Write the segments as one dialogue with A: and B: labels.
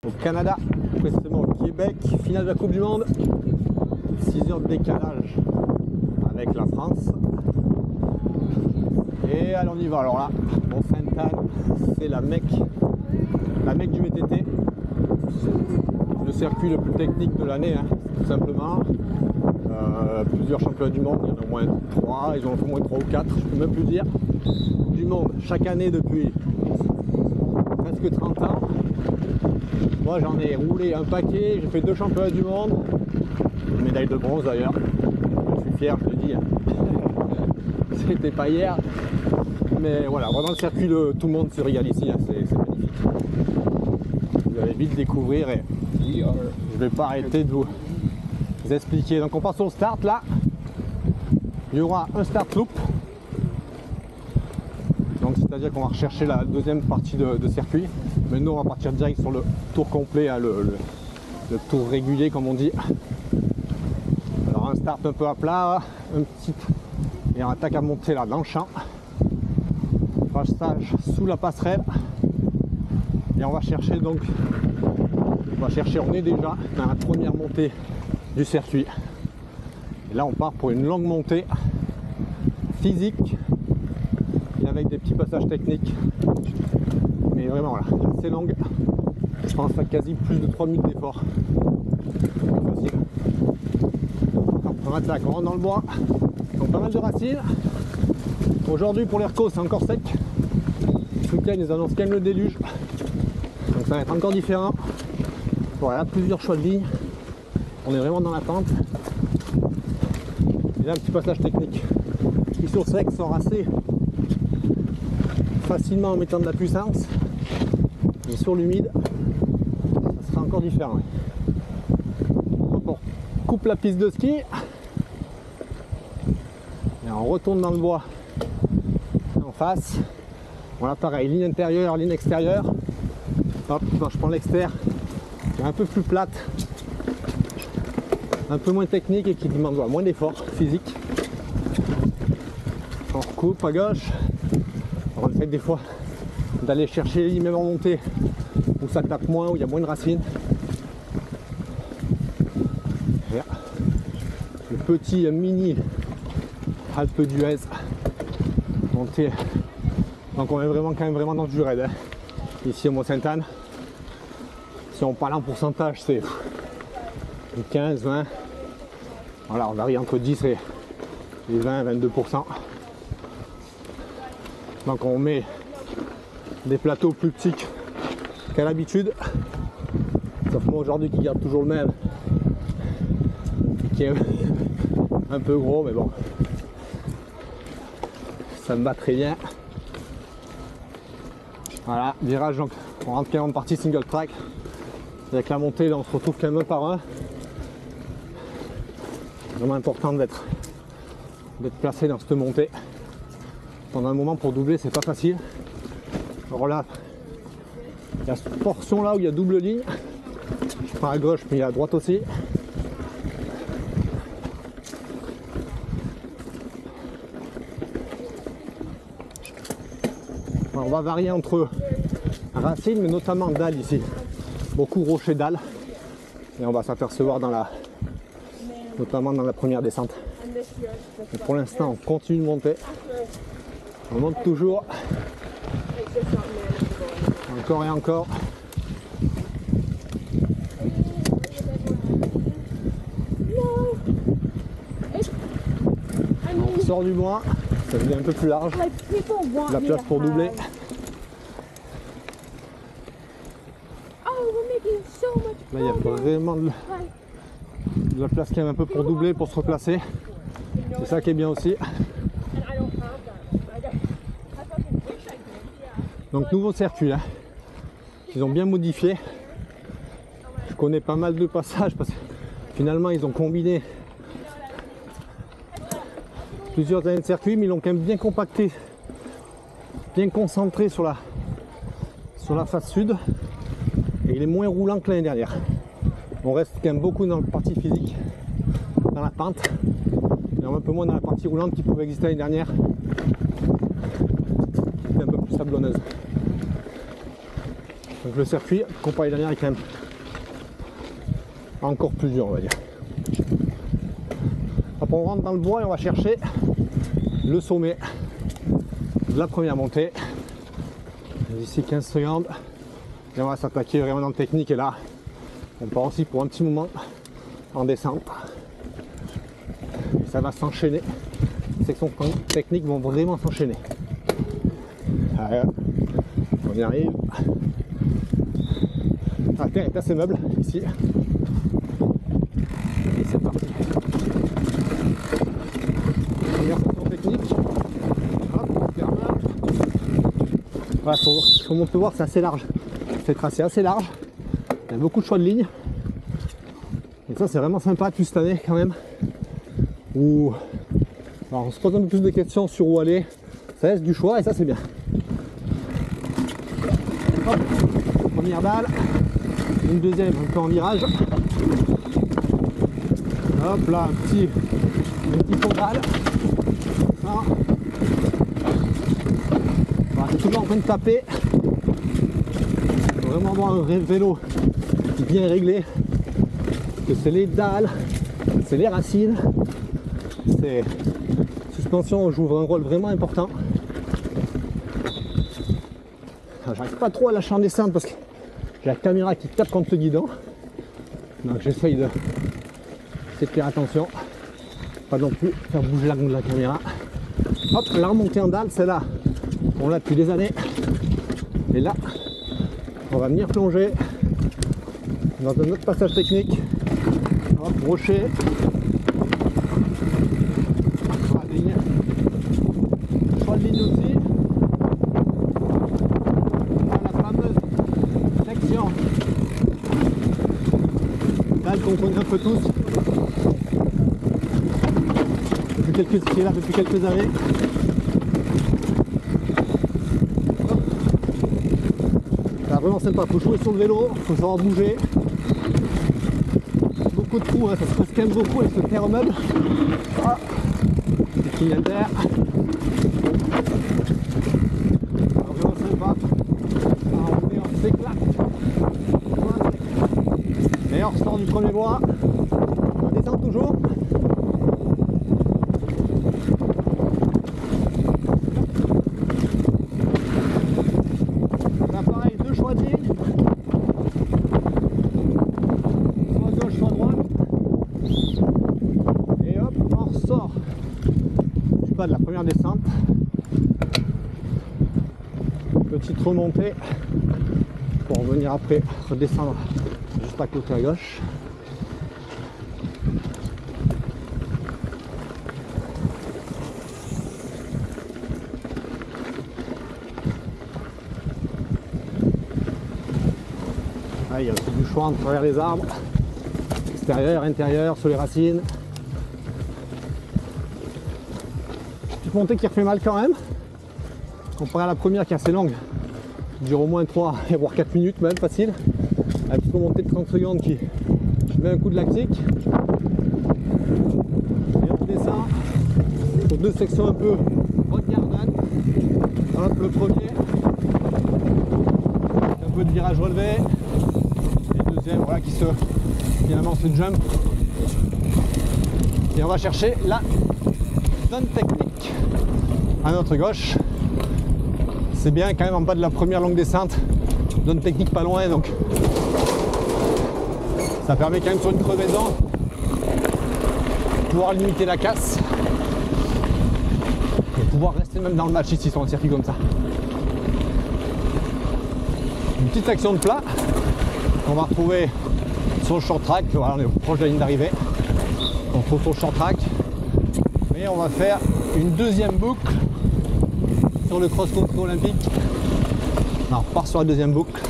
A: au Canada, précisément au Québec, finale de la Coupe du Monde, 6 heures de décalage avec la France. Et allez, on y va. Alors là, Mont-Sainte-Anne, c'est la Mecque du VTT, le circuit le plus technique de l'année, hein, tout simplement. Plusieurs championnats du monde, il y en a au moins 3, ils en ont au moins 3 ou 4, je peux même plus dire. Du monde, chaque année depuis presque 30 ans. Moi j'en ai roulé un paquet, j'ai fait 2 championnats du monde, une médaille de bronze d'ailleurs, je suis fier, je le dis. C'était pas hier, mais voilà, vraiment le circuit, tout le monde se régale ici, hein, c'est magnifique. Vous allez vite découvrir et je vais pas arrêter de vous expliquer. Donc on passe au start là, il y aura un start loop, donc c'est à dire qu'on va rechercher la deuxième partie de circuit, mais nous on va partir direct sur le tour complet, hein, le tour régulier comme on dit. Alors un start un peu à plat, un petit, et on attaque à monter là dans le champ, passage sous la passerelle, et on va chercher donc, on est déjà dans la première montée du circuit. Et là on part pour une longue montée physique et avec des petits passages techniques, mais vraiment là, assez longue, je pense à quasi plus de 3 minutes d'effort. On attaque, on rentre dans le bois, donc pas mal de racines. Aujourd'hui pour les recos c'est encore sec, ce week-end ils annoncent quand même le déluge, donc ça va être encore différent. Voilà, plusieurs choix de ligne. On est vraiment dans la pente. Et là, un petit passage technique. Qui sur sec sort assez facilement en mettant de la puissance. Et sur l'humide, ça sera encore différent. Donc on coupe la piste de ski. Et on retourne dans le bois en face. Voilà, pareil, ligne intérieure, ligne extérieure. Hop, quand je prends l'extérieur, qui est un peu plus plate, un peu moins technique et qui demande moins d'effort physique. On recoupe à gauche, on essaie des fois d'aller chercher les lignes même en montée où ça tape moins, où il y a moins de racines. Et le petit mini Alpe d'Huez montée. Donc on est vraiment quand même vraiment dans du raid, hein. Ici au Mont-Sainte-Anne. Si on parle en pourcentage, c'est 15, 20. Voilà, on varie entre 10 et 20, 22%. Donc on met des plateaux plus petits qu'à l'habitude. Sauf moi aujourd'hui qui garde toujours le même. Qui est un peu gros, mais bon. Ça me va très bien. Voilà, virage, donc on rentre quand même en partie single track. Avec la montée, là, on se retrouve quand même un par un. Vraiment important d'être placé dans cette montée. Pendant un moment pour doubler, c'est pas facile. Alors là, il y a cette portion là où il y a double ligne. Je prends à gauche, mais il y a à droite aussi. Alors, on va varier entre racines, mais notamment dalles ici. Beaucoup rochers dalles. Et on va s'apercevoir notamment dans la première descente. Et pour l'instant, on continue de monter. On monte toujours. Encore et encore. On sort du bois. Ça devient un peu plus large. La place pour doubler. Là, il y a vraiment de la place quand même un peu pour doubler, pour se replacer. C'est ça qui est bien aussi. Donc nouveau circuit, hein, qu'ils ont bien modifié. Je connais pas mal de passages parce que finalement ils ont combiné plusieurs années de circuit, mais ils l'ont quand même bien compacté, bien concentré sur la face sud. Et il est moins roulant que l'année dernière. On reste quand même beaucoup dans la partie physique, dans la pente, et un peu moins dans la partie roulante qui pouvait exister l'année dernière, qui était un peu plus sablonneuse. Donc le circuit, comparé à l'année, est quand même encore plus dur, on va dire. Après on rentre dans le bois et on va chercher le sommet de la première montée. D'ici 15 secondes. Et on va s'attaquer vraiment dans le technique. Et là, on part aussi pour un petit moment en descente. Et ça va s'enchaîner. Les sections techniques vont vraiment s'enchaîner. On y arrive. La terre est assez meuble ici. Et c'est parti. Première section technique. Hop, terre meuble. Voilà, comme on peut voir, c'est assez large. C'est tracé assez large. Il y a beaucoup de choix de lignes. Et ça, c'est vraiment sympa depuis cette année quand même. Où alors, on se pose un peu plus de questions sur où aller. Ça laisse du choix et ça, c'est bien. Hop, première dalle. Une deuxième, un peu en virage. Hop là, un petit faux dalle. Voilà, c'est toujours en train de taper. Il faut vraiment avoir un vélo bien réglé. Que c'est les dalles, c'est les racines. C'est suspension joue un rôle vraiment important. J'arrive pas trop à lâcher en descente parce que j'ai la caméra qui tape contre le guidon. Donc j'essaye de faire attention. Pas non plus faire bouger la gonde de la caméra. Hop, la remontée en dalle, c'est là. On l'a depuis des années. Et là, on va venir plonger dans un autre passage technique. Hop, rocher. Choix de ligne aussi. La fameuse section dalle qu'on connaît un peu tous. Qui est là depuis quelques années. C'est vraiment sympa, il faut jouer sur le vélo, il faut savoir bouger. Beaucoup de trous, hein, ça se passe quand même beaucoup avec ce terre meuble. Ah, c'est qui inter. Vraiment sympa. On s'éclate. D'ailleurs, on sort du premier bois. On descend toujours. De la première descente, petite remontée pour revenir après redescendre juste à côté à gauche. Ah, il y a aussi du choix entre travers les arbres, extérieur, intérieur, sur les racines. Montée qui refait mal quand même, comparé à la première qui est assez longue, qui dure au moins 3 voire 4 minutes même facile. La petite montée de 30 secondes qui met un coup de lactique. Et on descend sur deux sections un peu road garden. Hop, le premier, un peu de virage relevé. Et le deuxième, voilà, qui se finalement se jump. Et on va chercher la zone technique. À notre gauche, c'est bien quand même en bas de la première longue descente, zone technique pas loin, donc ça permet quand même sur une crevaison de pouvoir limiter la casse et pouvoir rester même dans le match ici sur un circuit comme ça. Une petite section de plat qu'on va retrouver sur le short track. Voilà, on est proche de la ligne d'arrivée, on trouve sur le short track et on va faire une deuxième boucle sur le cross-country olympique. Alors, on repart sur la deuxième boucle.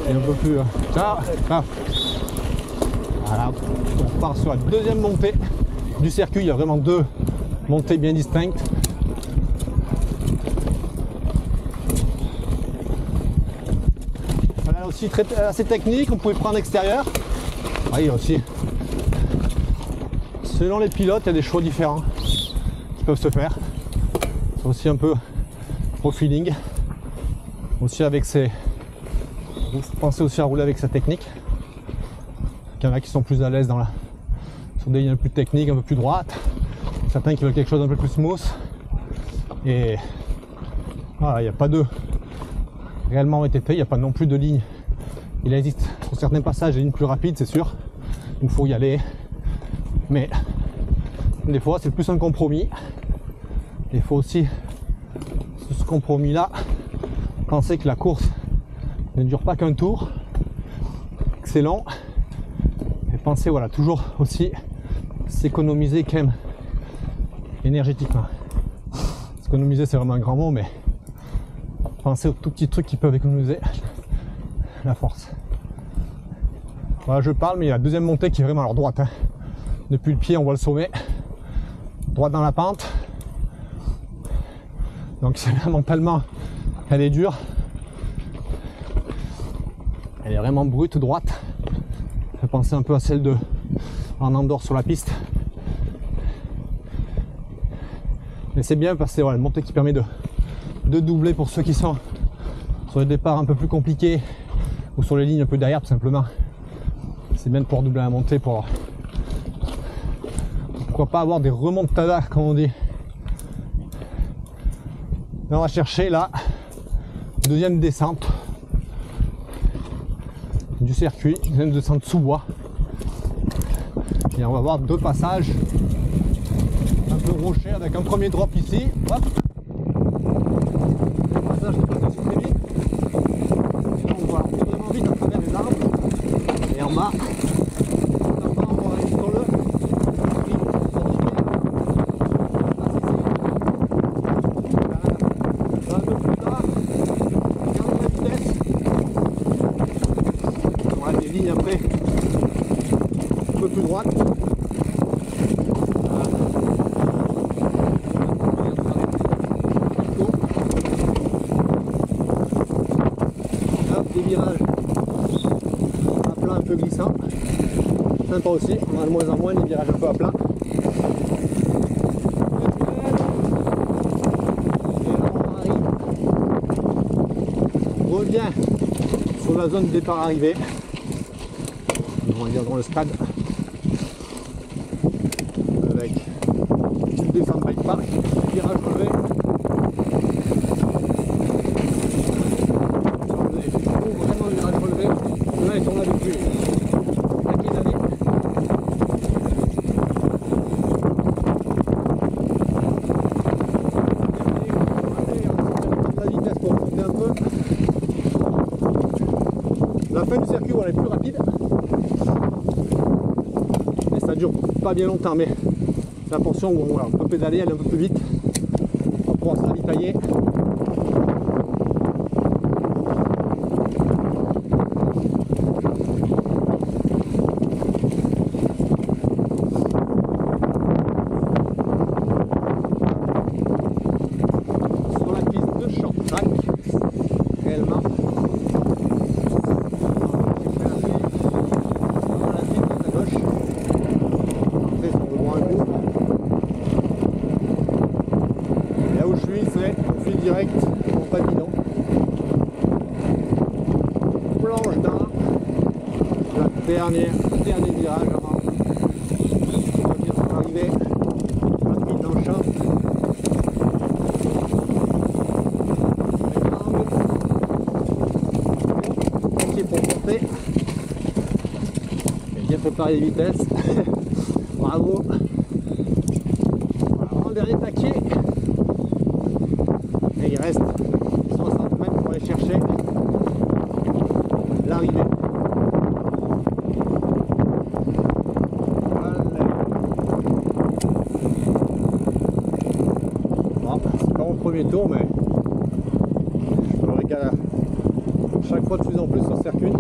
A: Et un peu plus. Ciao. Voilà, on repart sur la deuxième montée du circuit. Il y a vraiment deux montées bien distinctes. Voilà, aussi assez technique, on pouvait prendre extérieur. Ah, il y a aussi, selon les pilotes, il y a des choix différents. qui peuvent se faire. C'est aussi un peu au feeling. Aussi avec ses... Vous pensez aussi à rouler avec sa technique. Il y en a qui sont plus à l'aise dans sur des lignes plus techniques, un peu plus droites. Certains qui veulent quelque chose d'un peu plus smooth. Et voilà, il n'y a pas de réellement VTT, il n'y a pas non plus de ligne. Il existe sur certains passages des lignes plus rapides, c'est sûr. Il faut y aller. Mais des fois, c'est plus un compromis. Il faut aussi, sur ce compromis-là, penser que la course ne dure pas qu'un tour, que c'est long. Et penser, voilà, toujours aussi s'économiser quand même énergétiquement. S'économiser, c'est vraiment un grand mot, mais pensez aux tout petits trucs qui peuvent économiser la force. Voilà, je parle, mais il y a la deuxième montée qui est vraiment alors droite. Hein. Depuis le pied, on voit le sommet. Droite dans la pente. Donc c'est mentalement, elle est dure. Elle est vraiment brute, droite. Ça fait penser un peu à celle de en Andorre sur la piste. Mais c'est bien parce que c'est voilà, une montée qui permet de doubler pour ceux qui sont sur les départs un peu plus compliqués ou sur les lignes un peu derrière tout simplement. C'est bien de pouvoir doubler la montée pour pourquoi pas avoir des remontadas comme on dit. Et on va chercher la deuxième descente du circuit, deuxième descente sous bois. Et on va voir deux passages un peu rochers avec un premier drop ici. Hop. Un passage qui passe aussi très vite. Et là on voit vraiment vite à travers les arbres. Et en bas, on va aller sur le un peu plus tard, regardez la vitesse. On a des lignes après un peu plus droites. Des virages à plat un peu glissant, sympa aussi, on a de moins en moins les virages un peu à plat. Et là on arrive, on revient sur la zone départ arrivée, on va dire dans le stade, avec une descente bike park, virage levé. Là, ils sont là depuis quelques années. La vitesse pour monter un peu. La fin du circuit, elle est plus rapide. Et ça dure pas bien longtemps, mais la portion où voilà, on peut pédaler, elle est un peu plus vite. On va pouvoir se ravitailler. Direct en pavillon, planche d'un, le dernier virage avant de revenir sur l'arrivée, rapide dans le champ, pied pour porter, et bien préparer les vitesses, bravo, voilà, le dernier taquet. Et il reste 60 mètres pour aller chercher l'arrivée. Bon, c'est pas mon premier tour, mais je me régale chaque fois de plus en plus sur ce circuit.